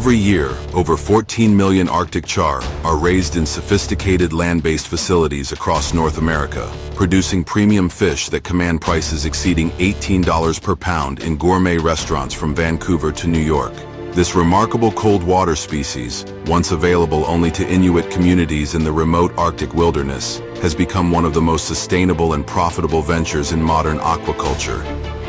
Every year, over 14 million Arctic char are raised in sophisticated land-based facilities across North America, producing premium fish that command prices exceeding $18 per pound in gourmet restaurants from Vancouver to New York. This remarkable cold water species, once available only to Inuit communities in the remote Arctic wilderness, has become one of the most sustainable and profitable ventures in modern aquaculture.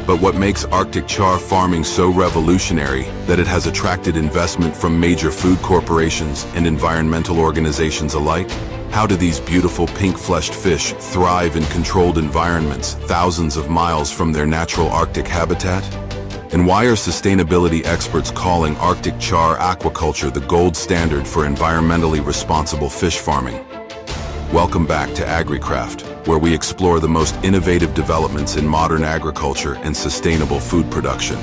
But what makes Arctic char farming so revolutionary that it has attracted investment from major food corporations and environmental organizations alike? How do these beautiful pink-fleshed fish thrive in controlled environments thousands of miles from their natural Arctic habitat? And why are sustainability experts calling Arctic char aquaculture the gold standard for environmentally responsible fish farming? Welcome back to AgriCraft, where we explore the most innovative developments in modern agriculture and sustainable food production.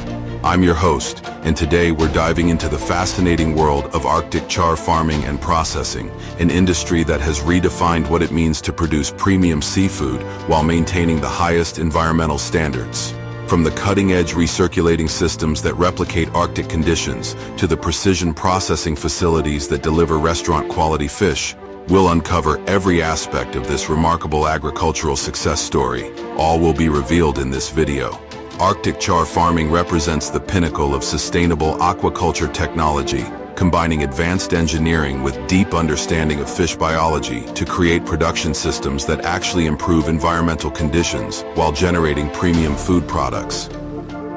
I'm your host, and today we're diving into the fascinating world of Arctic char farming and processing, an industry that has redefined what it means to produce premium seafood while maintaining the highest environmental standards. From the cutting-edge recirculating systems that replicate Arctic conditions to the precision processing facilities that deliver restaurant-quality fish, we'll uncover every aspect of this remarkable agricultural success story. All will be revealed in this video. Arctic char farming represents the pinnacle of sustainable aquaculture technology, combining advanced engineering with deep understanding of fish biology to create production systems that actually improve environmental conditions while generating premium food products.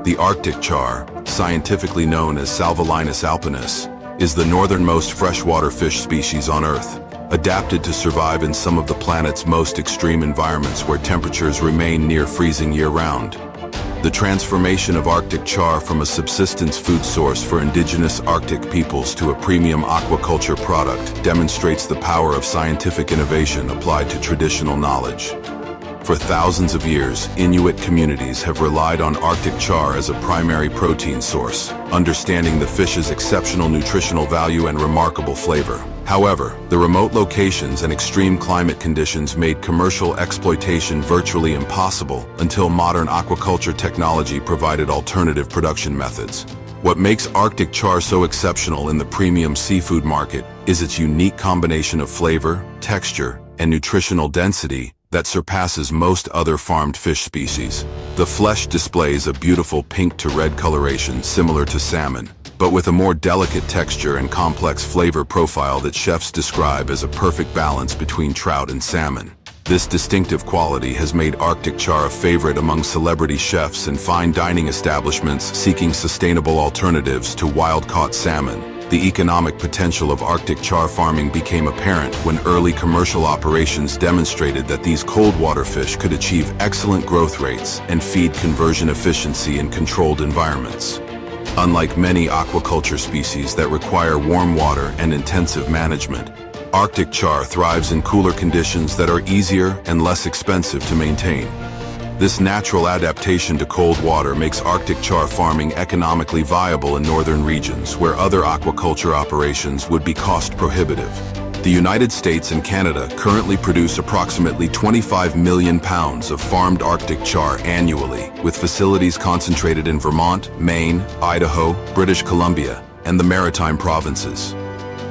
The Arctic char, scientifically known as Salvelinus alpinus, is the northernmost freshwater fish species on Earth, adapted to survive in some of the planet's most extreme environments where temperatures remain near freezing year-round. The transformation of Arctic char from a subsistence food source for indigenous Arctic peoples to a premium aquaculture product demonstrates the power of scientific innovation applied to traditional knowledge. For thousands of years, Inuit communities have relied on Arctic char as a primary protein source, understanding the fish's exceptional nutritional value and remarkable flavor. However, the remote locations and extreme climate conditions made commercial exploitation virtually impossible until modern aquaculture technology provided alternative production methods. What makes Arctic char so exceptional in the premium seafood market is its unique combination of flavor, texture, and nutritional density that surpasses most other farmed fish species. The flesh displays a beautiful pink to red coloration similar to salmon, but with a more delicate texture and complex flavor profile that chefs describe as a perfect balance between trout and salmon. This distinctive quality has made Arctic char a favorite among celebrity chefs and fine dining establishments seeking sustainable alternatives to wild-caught salmon. The economic potential of Arctic char farming became apparent when early commercial operations demonstrated that these cold water fish could achieve excellent growth rates and feed conversion efficiency in controlled environments. Unlike many aquaculture species that require warm water and intensive management, Arctic char thrives in cooler conditions that are easier and less expensive to maintain. This natural adaptation to cold water makes Arctic char farming economically viable in northern regions where other aquaculture operations would be cost prohibitive. The United States and Canada currently produce approximately 25 million pounds of farmed Arctic char annually, with facilities concentrated in Vermont, Maine, Idaho, British Columbia, and the Maritime provinces.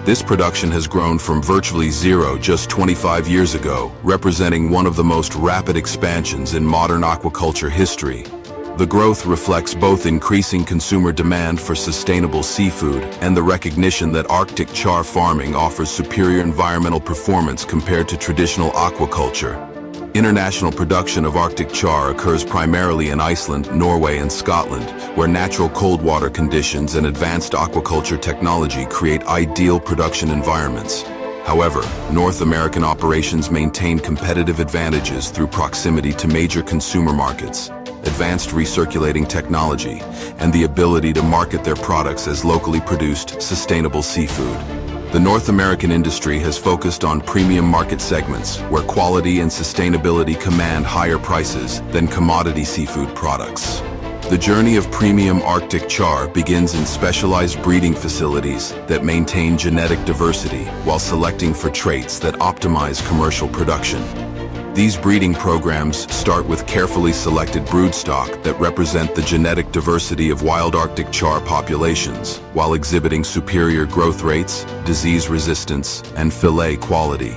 This production has grown from virtually zero just 25 years ago, representing one of the most rapid expansions in modern aquaculture history. The growth reflects both increasing consumer demand for sustainable seafood and the recognition that Arctic char farming offers superior environmental performance compared to traditional aquaculture. International production of Arctic char occurs primarily in Iceland, Norway, and Scotland, where natural cold water conditions and advanced aquaculture technology create ideal production environments. However, North American operations maintain competitive advantages through proximity to major consumer markets, advanced recirculating technology, and the ability to market their products as locally produced, sustainable seafood. The North American industry has focused on premium market segments where quality and sustainability command higher prices than commodity seafood products. The journey of premium Arctic char begins in specialized breeding facilities that maintain genetic diversity while selecting for traits that optimize commercial production. These breeding programs start with carefully selected broodstock that represent the genetic diversity of wild Arctic char populations, while exhibiting superior growth rates, disease resistance, and fillet quality.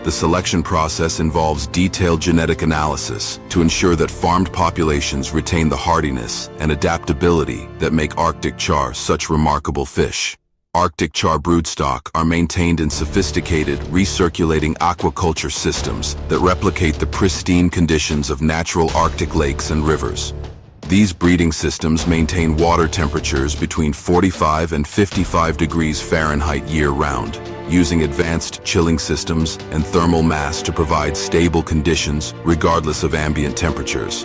The selection process involves detailed genetic analysis to ensure that farmed populations retain the hardiness and adaptability that make Arctic char such remarkable fish. Arctic char broodstock are maintained in sophisticated, recirculating aquaculture systems that replicate the pristine conditions of natural Arctic lakes and rivers. These breeding systems maintain water temperatures between 45 and 55 degrees Fahrenheit year-round, using advanced chilling systems and thermal mass to provide stable conditions regardless of ambient temperatures.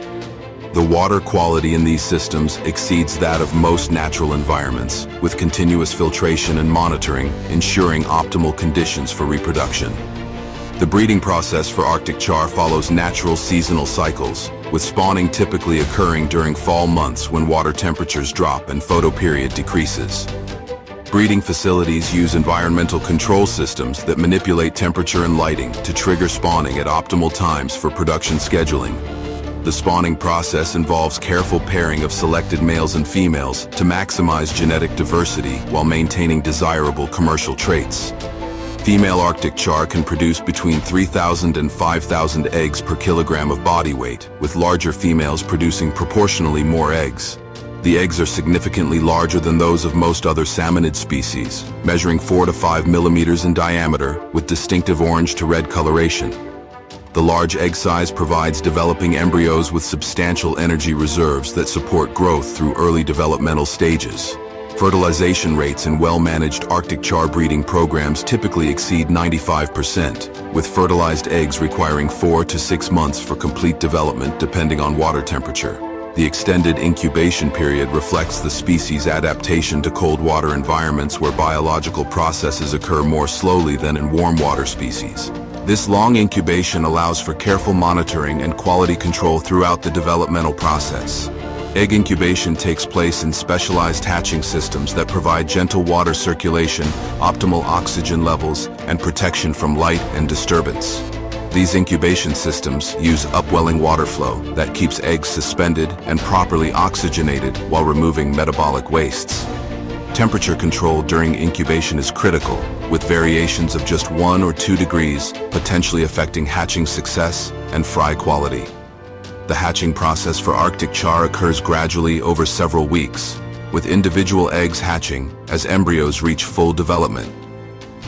The water quality in these systems exceeds that of most natural environments, with continuous filtration and monitoring ensuring optimal conditions for reproduction. The breeding process for Arctic char follows natural seasonal cycles, with spawning typically occurring during fall months when water temperatures drop and photoperiod decreases. Breeding facilities use environmental control systems that manipulate temperature and lighting to trigger spawning at optimal times for production scheduling. The spawning process involves careful pairing of selected males and females to maximize genetic diversity while maintaining desirable commercial traits. Female Arctic char can produce between 3,000 and 5,000 eggs per kilogram of body weight, with larger females producing proportionally more eggs. The eggs are significantly larger than those of most other salmonid species, measuring 4 to 5 millimeters in diameter with distinctive orange to red coloration. The large egg size provides developing embryos with substantial energy reserves that support growth through early developmental stages. Fertilization rates in well-managed Arctic char breeding programs typically exceed 95%, with fertilized eggs requiring 4 to 6 months for complete development depending on water temperature. The extended incubation period reflects the species' adaptation to cold water environments where biological processes occur more slowly than in warm water species. This long incubation allows for careful monitoring and quality control throughout the developmental process. Egg incubation takes place in specialized hatching systems that provide gentle water circulation, optimal oxygen levels, and protection from light and disturbance. These incubation systems use upwelling water flow that keeps eggs suspended and properly oxygenated while removing metabolic wastes. Temperature control during incubation is critical, with variations of just 1 or 2 degrees potentially affecting hatching success and fry quality. The hatching process for Arctic char occurs gradually over several weeks, with individual eggs hatching as embryos reach full development.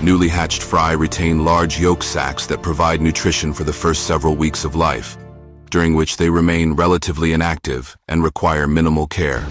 Newly hatched fry retain large yolk sacs that provide nutrition for the first several weeks of life, during which they remain relatively inactive and require minimal care.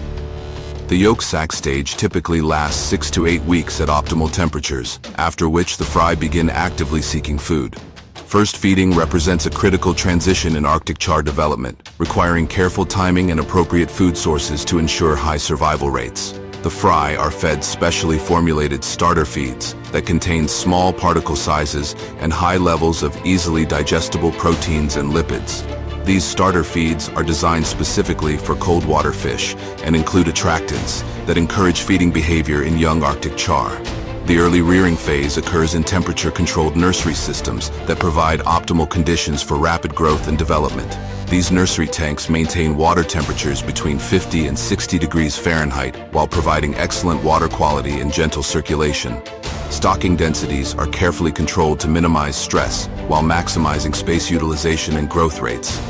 The yolk sac stage typically lasts 6 to 8 weeks at optimal temperatures, after which the fry begin actively seeking food. First feeding represents a critical transition in Arctic char development, requiring careful timing and appropriate food sources to ensure high survival rates. The fry are fed specially formulated starter feeds that contain small particle sizes and high levels of easily digestible proteins and lipids. These starter feeds are designed specifically for cold water fish and include attractants that encourage feeding behavior in young Arctic char. The early rearing phase occurs in temperature-controlled nursery systems that provide optimal conditions for rapid growth and development. These nursery tanks maintain water temperatures between 50 and 60 degrees Fahrenheit while providing excellent water quality and gentle circulation. Stocking densities are carefully controlled to minimize stress while maximizing space utilization and growth rates.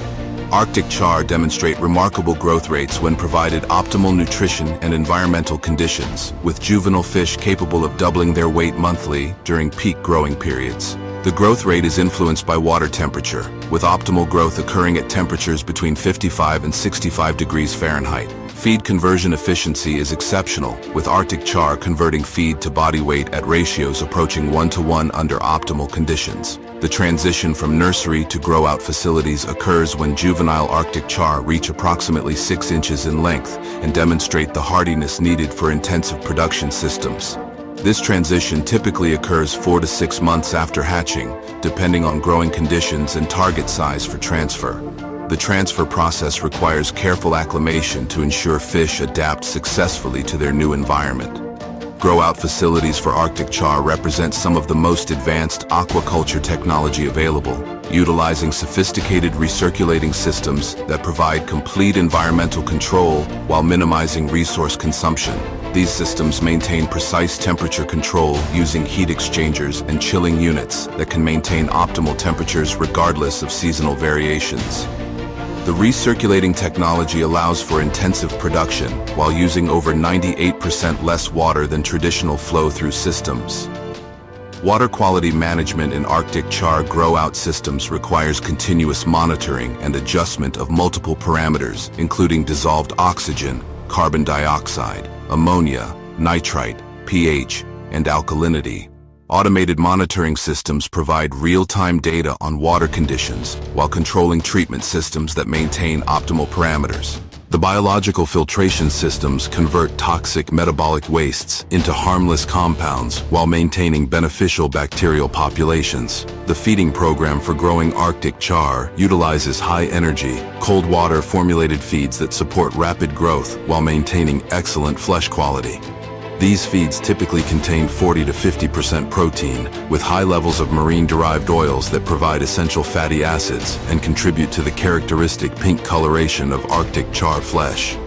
Arctic char demonstrate remarkable growth rates when provided optimal nutrition and environmental conditions, with juvenile fish capable of doubling their weight monthly during peak growing periods. The growth rate is influenced by water temperature, with optimal growth occurring at temperatures between 55 and 65 degrees Fahrenheit. Feed conversion efficiency is exceptional, with Arctic char converting feed to body weight at ratios approaching 1-to-1 under optimal conditions. The transition from nursery to grow-out facilities occurs when juvenile Arctic char reach approximately 6 inches in length and demonstrate the hardiness needed for intensive production systems. This transition typically occurs 4 to 6 months after hatching, depending on growing conditions and target size for transfer. The transfer process requires careful acclimation to ensure fish adapt successfully to their new environment. Grow-out facilities for Arctic char represent some of the most advanced aquaculture technology available, utilizing sophisticated recirculating systems that provide complete environmental control while minimizing resource consumption. These systems maintain precise temperature control using heat exchangers and chilling units that can maintain optimal temperatures regardless of seasonal variations. The recirculating technology allows for intensive production while using over 98% less water than traditional flow-through systems. Water quality management in Arctic char grow-out systems requires continuous monitoring and adjustment of multiple parameters, including dissolved oxygen, carbon dioxide, ammonia, nitrite, pH, and alkalinity. Automated monitoring systems provide real-time data on water conditions while controlling treatment systems that maintain optimal parameters. The biological filtration systems convert toxic metabolic wastes into harmless compounds while maintaining beneficial bacterial populations. The feeding program for growing Arctic char utilizes high-energy, cold water formulated feeds that support rapid growth while maintaining excellent flesh quality. These feeds typically contain 40 to 50% protein, with high levels of marine-derived oils that provide essential fatty acids and contribute to the characteristic pink coloration of Arctic char flesh.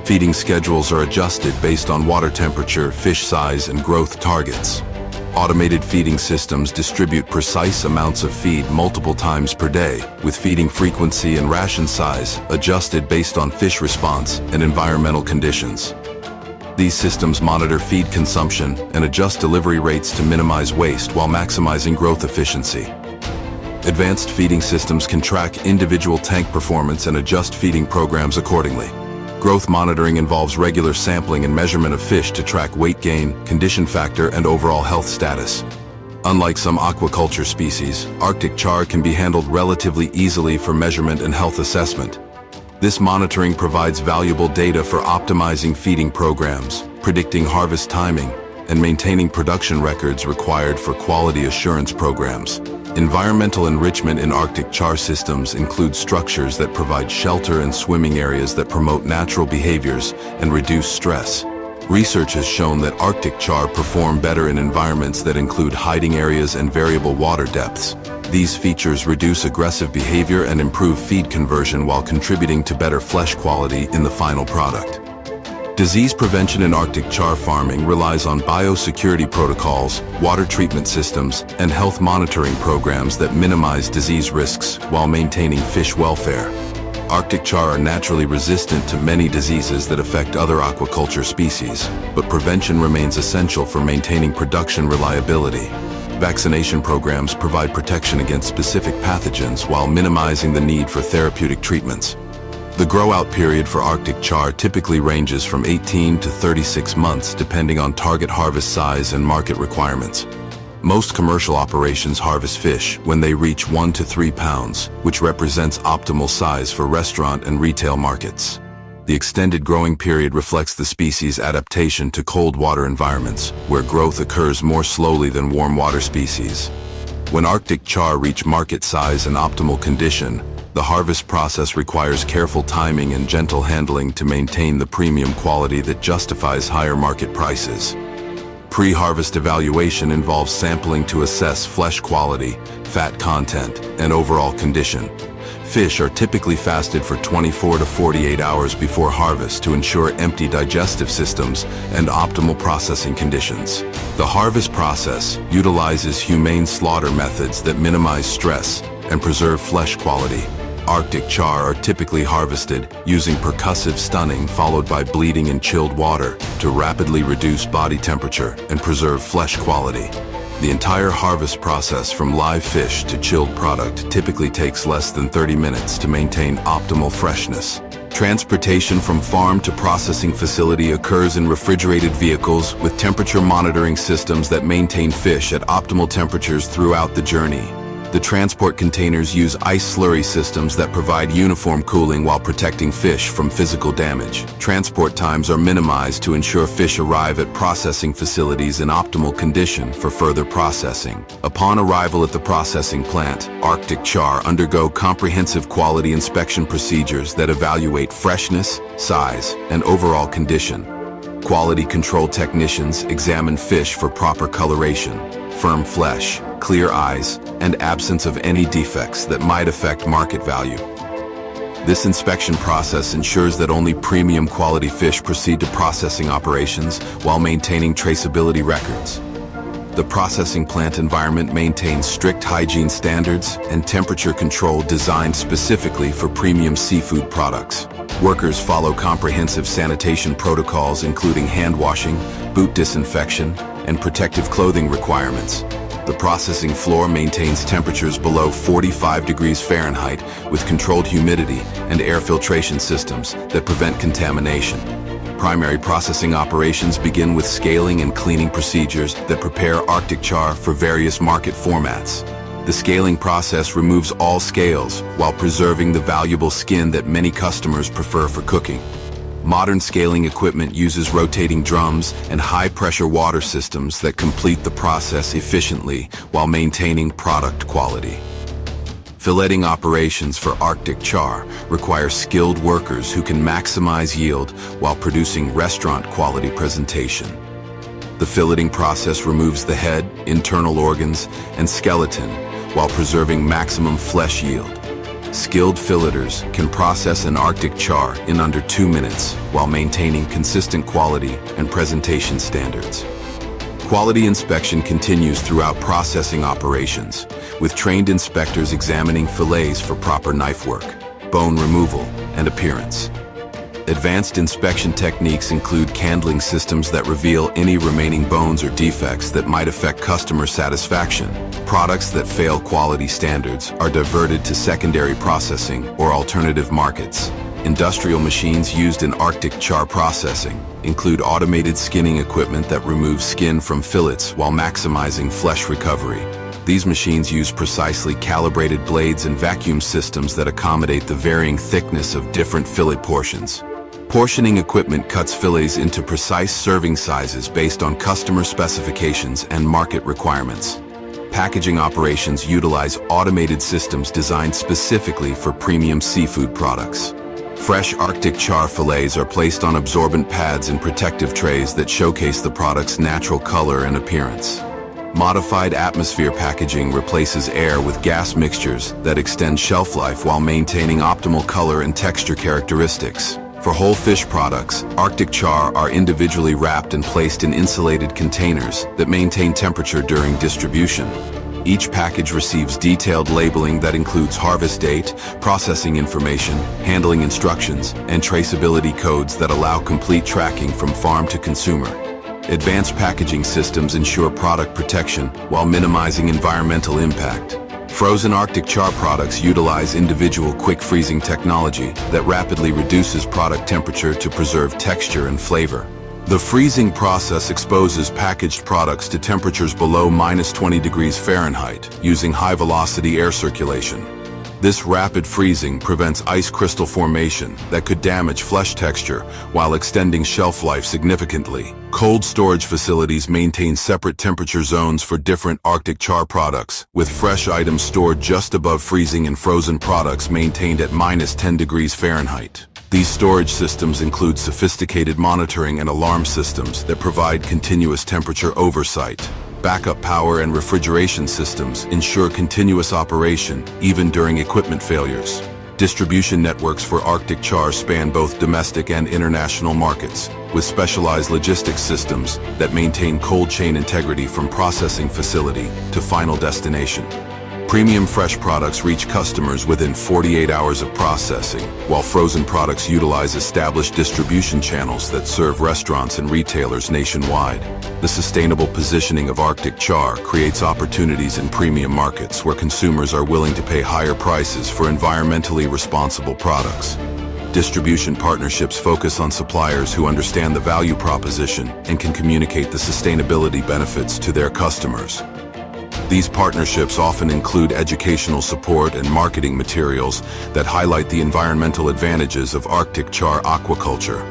Feeding schedules are adjusted based on water temperature, fish size, and growth targets. Automated feeding systems distribute precise amounts of feed multiple times per day, with feeding frequency and ration size adjusted based on fish response and environmental conditions. These systems monitor feed consumption and adjust delivery rates to minimize waste while maximizing growth efficiency. Advanced feeding systems can track individual tank performance and adjust feeding programs accordingly. Growth monitoring involves regular sampling and measurement of fish to track weight gain, condition factor, and overall health status. Unlike some aquaculture species, Arctic char can be handled relatively easily for measurement and health assessment. This monitoring provides valuable data for optimizing feeding programs, predicting harvest timing, and maintaining production records required for quality assurance programs. Environmental enrichment in Arctic char systems includes structures that provide shelter and swimming areas that promote natural behaviors and reduce stress. Research has shown that Arctic char perform better in environments that include hiding areas and variable water depths. These features reduce aggressive behavior and improve feed conversion while contributing to better flesh quality in the final product. Disease prevention in Arctic char farming relies on biosecurity protocols, water treatment systems, and health monitoring programs that minimize disease risks while maintaining fish welfare. Arctic char are naturally resistant to many diseases that affect other aquaculture species, but prevention remains essential for maintaining production reliability. Vaccination programs provide protection against specific pathogens while minimizing the need for therapeutic treatments. The grow-out period for Arctic char typically ranges from 18 to 36 months depending on target harvest size and market requirements. Most commercial operations harvest fish when they reach 1 to 3 pounds, which represents optimal size for restaurant and retail markets. The extended growing period reflects the species' adaptation to cold water environments, where growth occurs more slowly than warm water species. When Arctic char reach market size and optimal condition, the harvest process requires careful timing and gentle handling to maintain the premium quality that justifies higher market prices. Pre-harvest evaluation involves sampling to assess flesh quality, fat content, and overall condition. Fish are typically fasted for 24 to 48 hours before harvest to ensure empty digestive systems and optimal processing conditions. The harvest process utilizes humane slaughter methods that minimize stress and preserve flesh quality. Arctic char are typically harvested using percussive stunning followed by bleeding in chilled water to rapidly reduce body temperature and preserve flesh quality. The entire harvest process from live fish to chilled product typically takes less than 30 minutes to maintain optimal freshness. Transportation from farm to processing facility occurs in refrigerated vehicles with temperature monitoring systems that maintain fish at optimal temperatures throughout the journey. The transport containers use ice slurry systems that provide uniform cooling while protecting fish from physical damage. Transport times are minimized to ensure fish arrive at processing facilities in optimal condition for further processing. Upon arrival at the processing plant, Arctic char undergo comprehensive quality inspection procedures that evaluate freshness, size, and overall condition. Quality control technicians examine fish for proper coloration, firm flesh, clear eyes, and absence of any defects that might affect market value. This inspection process ensures that only premium quality fish proceed to processing operations while maintaining traceability records. The processing plant environment maintains strict hygiene standards and temperature control designed specifically for premium seafood products. Workers follow comprehensive sanitation protocols including hand washing, boot disinfection, and protective clothing requirements. The processing floor maintains temperatures below 45 degrees Fahrenheit with controlled humidity and air filtration systems that prevent contamination. Primary processing operations begin with scaling and cleaning procedures that prepare Arctic char for various market formats. The scaling process removes all scales while preserving the valuable skin that many customers prefer for cooking. Modern scaling equipment uses rotating drums and high-pressure water systems that complete the process efficiently while maintaining product quality. Filleting operations for Arctic char require skilled workers who can maximize yield while producing restaurant-quality presentation. The filleting process removes the head, internal organs, and skeleton while preserving maximum flesh yield. Skilled filleters can process an Arctic char in under 2 minutes while maintaining consistent quality and presentation standards. Quality inspection continues throughout processing operations, with trained inspectors examining fillets for proper knife work, bone removal, and appearance. Advanced inspection techniques include candling systems that reveal any remaining bones or defects that might affect customer satisfaction. Products that fail quality standards are diverted to secondary processing or alternative markets. Industrial machines used in Arctic char processing include automated skinning equipment that removes skin from fillets while maximizing flesh recovery. These machines use precisely calibrated blades and vacuum systems that accommodate the varying thickness of different fillet portions. Portioning equipment cuts fillets into precise serving sizes based on customer specifications and market requirements. Packaging operations utilize automated systems designed specifically for premium seafood products. Fresh Arctic char fillets are placed on absorbent pads in protective trays that showcase the product's natural color and appearance. Modified atmosphere packaging replaces air with gas mixtures that extend shelf life while maintaining optimal color and texture characteristics. For whole fish products, Arctic char are individually wrapped and placed in insulated containers that maintain temperature during distribution. Each package receives detailed labeling that includes harvest date, processing information, handling instructions, and traceability codes that allow complete tracking from farm to consumer. Advanced packaging systems ensure product protection while minimizing environmental impact. Frozen Arctic char products utilize individual quick freezing technology that rapidly reduces product temperature to preserve texture and flavor. The freezing process exposes packaged products to temperatures below -20 degrees Fahrenheit using high-velocity air circulation. This rapid freezing prevents ice crystal formation that could damage flesh texture while extending shelf life significantly. Cold storage facilities maintain separate temperature zones for different Arctic char products, with fresh items stored just above freezing and frozen products maintained at -10 degrees Fahrenheit. These storage systems include sophisticated monitoring and alarm systems that provide continuous temperature oversight. Backup power and refrigeration systems ensure continuous operation even during equipment failures. Distribution networks for Arctic char span both domestic and international markets, with specialized logistics systems that maintain cold chain integrity from processing facility to final destination. Premium fresh products reach customers within 48 hours of processing, while frozen products utilize established distribution channels that serve restaurants and retailers nationwide. The sustainable positioning of Arctic char creates opportunities in premium markets where consumers are willing to pay higher prices for environmentally responsible products. Distribution partnerships focus on suppliers who understand the value proposition and can communicate the sustainability benefits to their customers. These partnerships often include educational support and marketing materials that highlight the environmental advantages of Arctic char aquaculture.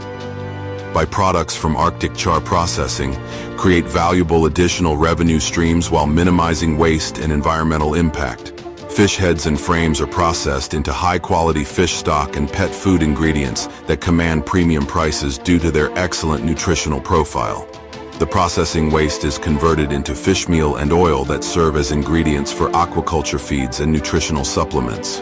Byproducts from Arctic char processing create valuable additional revenue streams while minimizing waste and environmental impact. Fish heads and frames are processed into high-quality fish stock and pet food ingredients that command premium prices due to their excellent nutritional profile. The processing waste is converted into fish meal and oil that serve as ingredients for aquaculture feeds and nutritional supplements.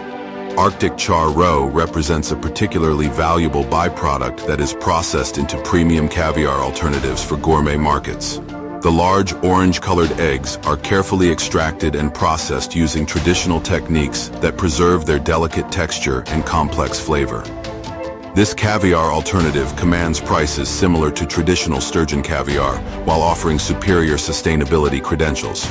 Arctic char roe represents a particularly valuable byproduct that is processed into premium caviar alternatives for gourmet markets. The large orange-colored eggs are carefully extracted and processed using traditional techniques that preserve their delicate texture and complex flavor. This caviar alternative commands prices similar to traditional sturgeon caviar while offering superior sustainability credentials.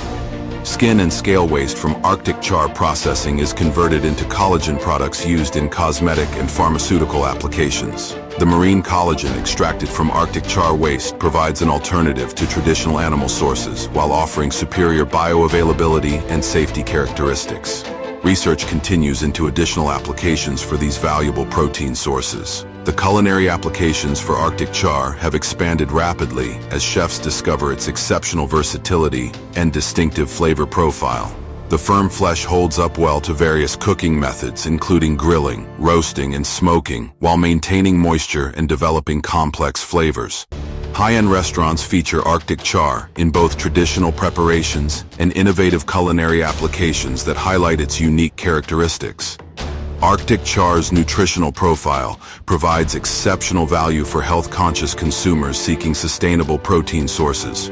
Skin and scale waste from Arctic char processing is converted into collagen products used in cosmetic and pharmaceutical applications. The marine collagen extracted from Arctic char waste provides an alternative to traditional animal sources while offering superior bioavailability and safety characteristics. Research continues into additional applications for these valuable protein sources. The culinary applications for Arctic char have expanded rapidly as chefs discover its exceptional versatility and distinctive flavor profile. The firm flesh holds up well to various cooking methods, including grilling, roasting, and smoking, while maintaining moisture and developing complex flavors. High-end restaurants feature Arctic char in both traditional preparations and innovative culinary applications that highlight its unique characteristics. Arctic char's nutritional profile provides exceptional value for health-conscious consumers seeking sustainable protein sources.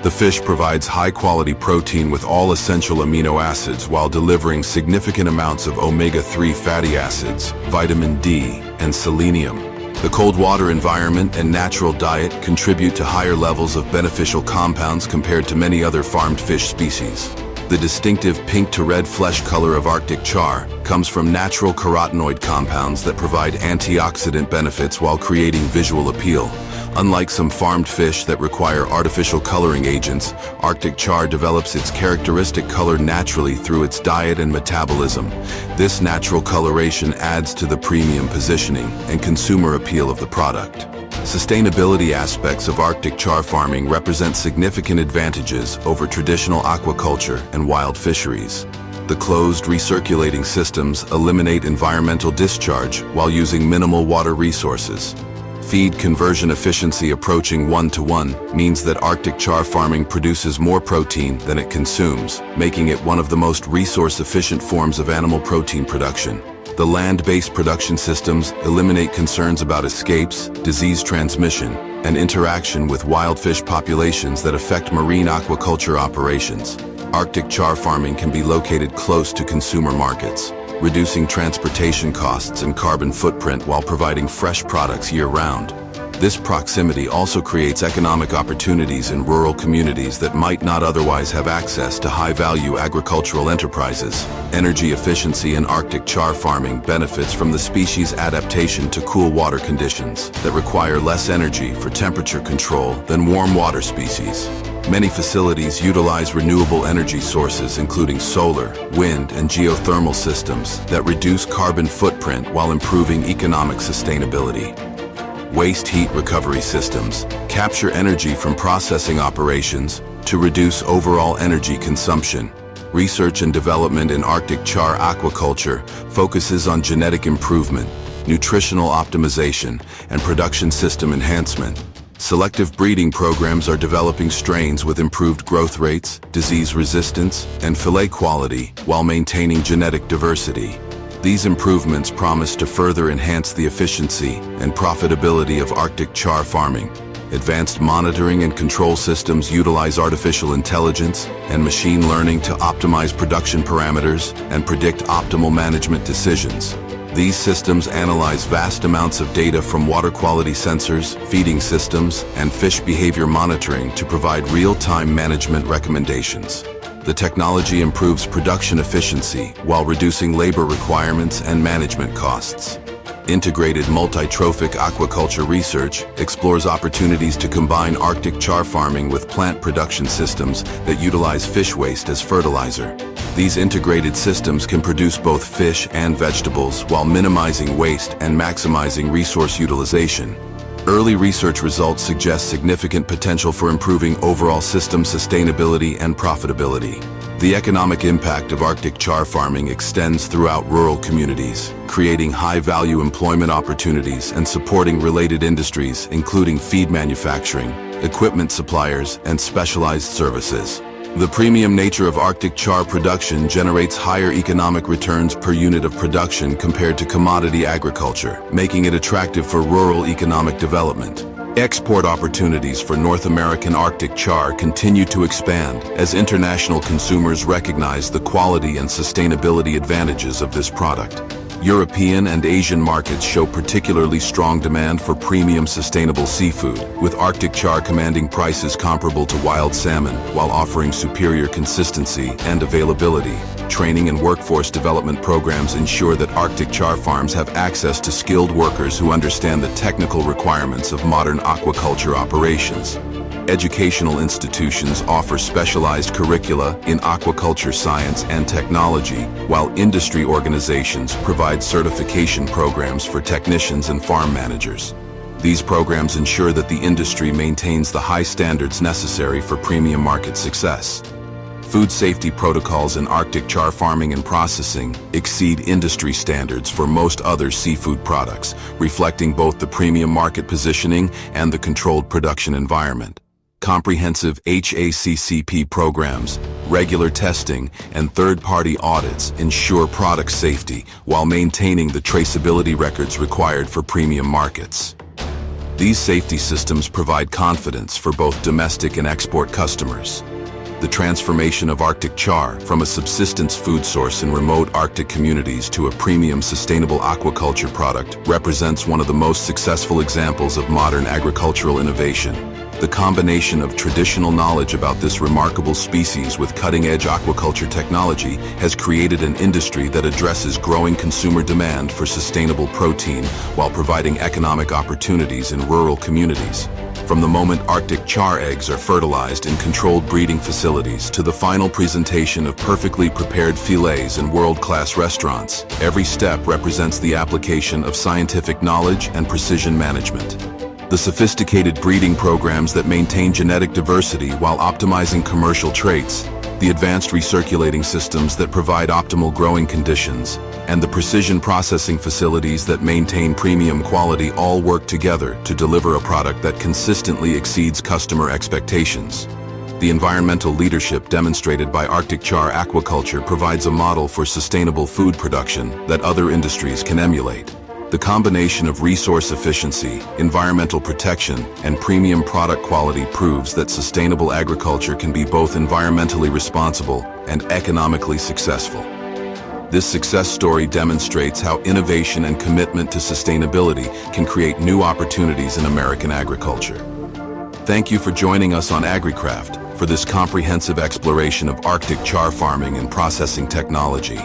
The fish provides high-quality protein with all essential amino acids while delivering significant amounts of omega-3 fatty acids, vitamin D, and selenium. The cold water environment and natural diet contribute to higher levels of beneficial compounds compared to many other farmed fish species. The distinctive pink to red flesh color of Arctic char comes from natural carotenoid compounds that provide antioxidant benefits while creating visual appeal. Unlike some farmed fish that require artificial coloring agents, Arctic char develops its characteristic color naturally through its diet and metabolism. This natural coloration adds to the premium positioning and consumer appeal of the product. Sustainability aspects of Arctic char farming represent significant advantages over traditional aquaculture and wild fisheries. The closed recirculating systems eliminate environmental discharge while using minimal water resources. Feed conversion efficiency approaching 1-to-1 means that Arctic char farming produces more protein than it consumes, making it one of the most resource-efficient forms of animal protein production. The land-based production systems eliminate concerns about escapes, disease transmission, and interaction with wild fish populations that affect marine aquaculture operations. Arctic char farming can be located close to consumer markets, reducing transportation costs and carbon footprint while providing fresh products year-round. This proximity also creates economic opportunities in rural communities that might not otherwise have access to high-value agricultural enterprises. Energy efficiency in Arctic char farming benefits from the species' adaptation to cool water conditions that require less energy for temperature control than warm water species. Many facilities utilize renewable energy sources including solar, wind, and geothermal systems that reduce carbon footprint while improving economic sustainability. Waste heat recovery systems capture energy from processing operations to reduce overall energy consumption. Research and development in Arctic char aquaculture focuses on genetic improvement, nutritional optimization, and production system enhancement. Selective breeding programs are developing strains with improved growth rates, disease resistance, and fillet quality while maintaining genetic diversity. These improvements promise to further enhance the efficiency and profitability of Arctic char farming. Advanced monitoring and control systems utilize artificial intelligence and machine learning to optimize production parameters and predict optimal management decisions. These systems analyze vast amounts of data from water quality sensors, feeding systems, and fish behavior monitoring to provide real-time management recommendations. The technology improves production efficiency while reducing labor requirements and management costs. Integrated multi-trophic aquaculture research explores opportunities to combine Arctic char farming with plant production systems that utilize fish waste as fertilizer. These integrated systems can produce both fish and vegetables while minimizing waste and maximizing resource utilization. Early research results suggest significant potential for improving overall system sustainability and profitability. The economic impact of Arctic char farming extends throughout rural communities, creating high-value employment opportunities and supporting related industries, including feed manufacturing, equipment suppliers, and specialized services. The premium nature of Arctic char production generates higher economic returns per unit of production compared to commodity agriculture, making it attractive for rural economic development. Export opportunities for North American Arctic char continue to expand as international consumers recognize the quality and sustainability advantages of this product. European and Asian markets show particularly strong demand for premium sustainable seafood, with Arctic char commanding prices comparable to wild salmon while offering superior consistency and availability. Training and workforce development programs ensure that Arctic char farms have access to skilled workers who understand the technical requirements of modern aquaculture operations. Educational institutions offer specialized curricula in aquaculture science and technology, while industry organizations provide certification programs for technicians and farm managers. These programs ensure that the industry maintains the high standards necessary for premium market success. Food safety protocols in Arctic char farming and processing exceed industry standards for most other seafood products, reflecting both the premium market positioning and the controlled production environment. Comprehensive HACCP programs, regular testing, and third-party audits ensure product safety while maintaining the traceability records required for premium markets. These safety systems provide confidence for both domestic and export customers. The transformation of Arctic char from a subsistence food source in remote Arctic communities to a premium sustainable aquaculture product represents one of the most successful examples of modern agricultural innovation. The combination of traditional knowledge about this remarkable species with cutting-edge aquaculture technology has created an industry that addresses growing consumer demand for sustainable protein while providing economic opportunities in rural communities. From the moment Arctic char eggs are fertilized in controlled breeding facilities to the final presentation of perfectly prepared fillets in world-class restaurants, every step represents the application of scientific knowledge and precision management. The sophisticated breeding programs that maintain genetic diversity while optimizing commercial traits, the advanced recirculating systems that provide optimal growing conditions, and the precision processing facilities that maintain premium quality all work together to deliver a product that consistently exceeds customer expectations. The environmental leadership demonstrated by Arctic char aquaculture provides a model for sustainable food production that other industries can emulate. The combination of resource efficiency, environmental protection, and premium product quality proves that sustainable agriculture can be both environmentally responsible and economically successful. This success story demonstrates how innovation and commitment to sustainability can create new opportunities in American agriculture. Thank you for joining us on AgriCraft for this comprehensive exploration of Arctic char farming and processing technology.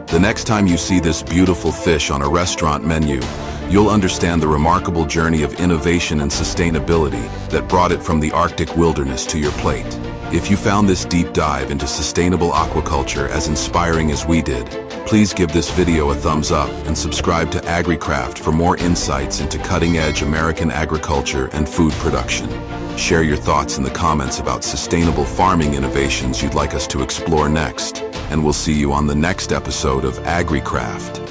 The next time you see this beautiful fish on a restaurant menu, you'll understand the remarkable journey of innovation and sustainability that brought it from the Arctic wilderness to your plate. If you found this deep dive into sustainable aquaculture as inspiring as we did, please give this video a thumbs up and subscribe to AgriCraft for more insights into cutting-edge American agriculture and food production. Share your thoughts in the comments about sustainable farming innovations you'd like us to explore next, and we'll see you on the next episode of AgriCraft.